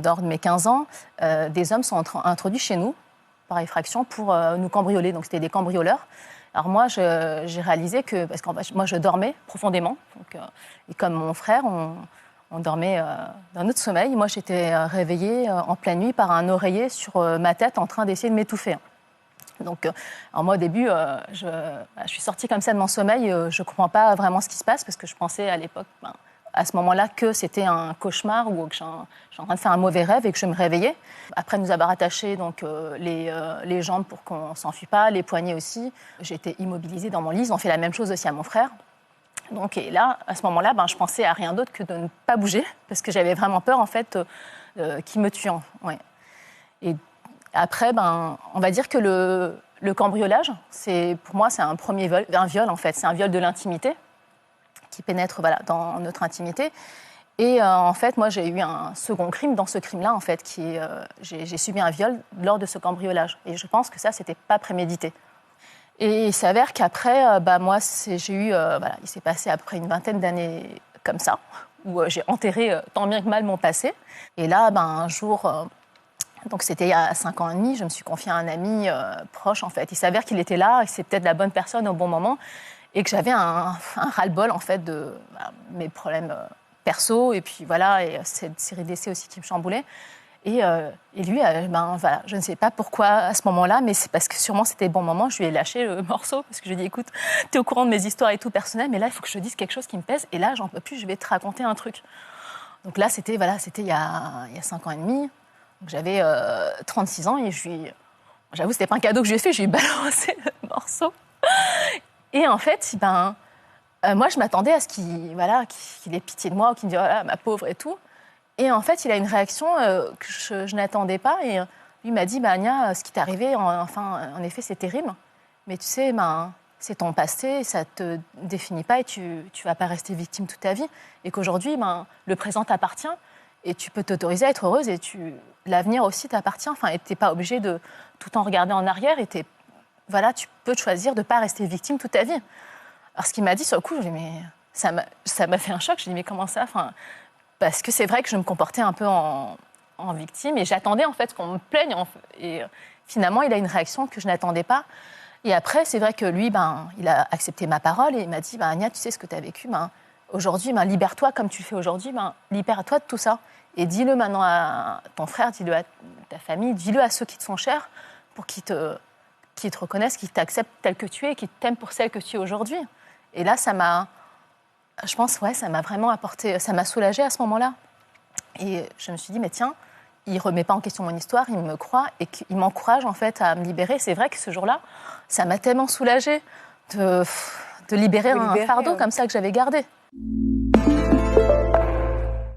Lors de mes 15 ans, des hommes sont introduits chez nous par effraction pour nous cambrioler. Donc, c'était des cambrioleurs. Alors moi, j'ai réalisé que, parce que moi, je dormais profondément. Donc, et comme mon frère, on dormait d'un autre sommeil. Moi, j'étais réveillée en pleine nuit par un oreiller sur ma tête en train d'essayer de m'étouffer. Donc, alors moi, au début, je suis sortie comme ça de mon sommeil. Je ne comprends pas vraiment ce qui se passe parce que je pensais à l'époque, à ce moment-là, que c'était un cauchemar ou que j'étais en train de faire un mauvais rêve et que je me réveillais. Après nous avoir attaché donc, les jambes pour qu'on ne s'enfuit pas, les poignets aussi, j'étais immobilisée dans mon lit. Ils ont fait la même chose aussi à mon frère. Donc, et là, à ce moment-là, je pensais à rien d'autre que de ne pas bouger parce que j'avais vraiment peur, en fait, qu'ils me tuent. Ouais. Et après, on va dire que le cambriolage, pour moi, c'est un premier viol, en fait. C'est un viol de l'intimité qui pénètre dans notre intimité. Et en fait, moi, j'ai eu un second crime dans ce crime-là, en fait, j'ai subi un viol lors de ce cambriolage. Et je pense que ça, c'était pas prémédité. Et il s'avère qu'après, moi, j'ai eu, il s'est passé après une vingtaine d'années comme ça, où j'ai enterré tant bien que mal mon passé. Et là, un jour, donc c'était il y a 5 ans et demi, je me suis confiée à un ami proche, en fait. Il s'avère qu'il était là, et c'est peut-être la bonne personne au bon moment, et que j'avais un ras-le-bol, en fait, de mes problèmes perso, et puis voilà, et cette série d'essais aussi qui me chamboulait. Et lui, je ne sais pas pourquoi à ce moment-là, mais c'est parce que sûrement c'était le bon moment, je lui ai lâché le morceau, parce que je lui ai dit, écoute, t'es au courant de mes histoires et tout personnelles, mais là, il faut que je te dise quelque chose qui me pèse, et là, j'en peux plus, je vais te raconter un truc. Donc là, c'était il y a 5 ans et demi, donc j'avais 36 ans, et j'avoue, c'était pas un cadeau que je lui ai fait, je lui ai balancé le morceau. Et en fait, moi, je m'attendais à ce qu'il ait pitié de moi, ou qu'il me dise, oh, ma pauvre et tout. Et en fait, il a une réaction que je n'attendais pas. Et lui m'a dit, Ania, ce qui t'est arrivé, en effet, c'est terrible. Mais tu sais, c'est ton passé, ça ne te définit pas et tu ne vas pas rester victime toute ta vie. Et qu'aujourd'hui, le présent t'appartient et tu peux t'autoriser à être heureuse et l'avenir aussi t'appartient. Et tu n'es pas obligé de tout le temps regarder en arrière et tu peux choisir de ne pas rester victime toute ta vie. Alors, ce qu'il m'a dit sur le coup, je lui ai dit, mais ça m'a fait un choc. Je lui ai dit, mais comment ça parce que c'est vrai que je me comportais un peu en victime et j'attendais en fait qu'on me plaigne. Et finalement, il a une réaction que je n'attendais pas. Et après, c'est vrai que lui, il a accepté ma parole et il m'a dit, Ania, tu sais ce que tu as vécu, aujourd'hui, libère-toi comme tu le fais aujourd'hui, libère-toi de tout ça. Et dis-le maintenant à ton frère, dis-le à ta famille, dis-le à ceux qui te sont chers pour qu'ils te reconnaissent, qu'ils t'acceptent tel que tu es et qu'ils t'aiment pour celle que tu es aujourd'hui. Et là, je pense, ça m'a vraiment apporté, ça m'a soulagée à ce moment-là. Et je me suis dit, mais tiens, il ne remet pas en question mon histoire, il me croit et il m'encourage en fait à me libérer. C'est vrai que ce jour-là, ça m'a tellement soulagée de libérer un fardeau comme ça que j'avais gardé.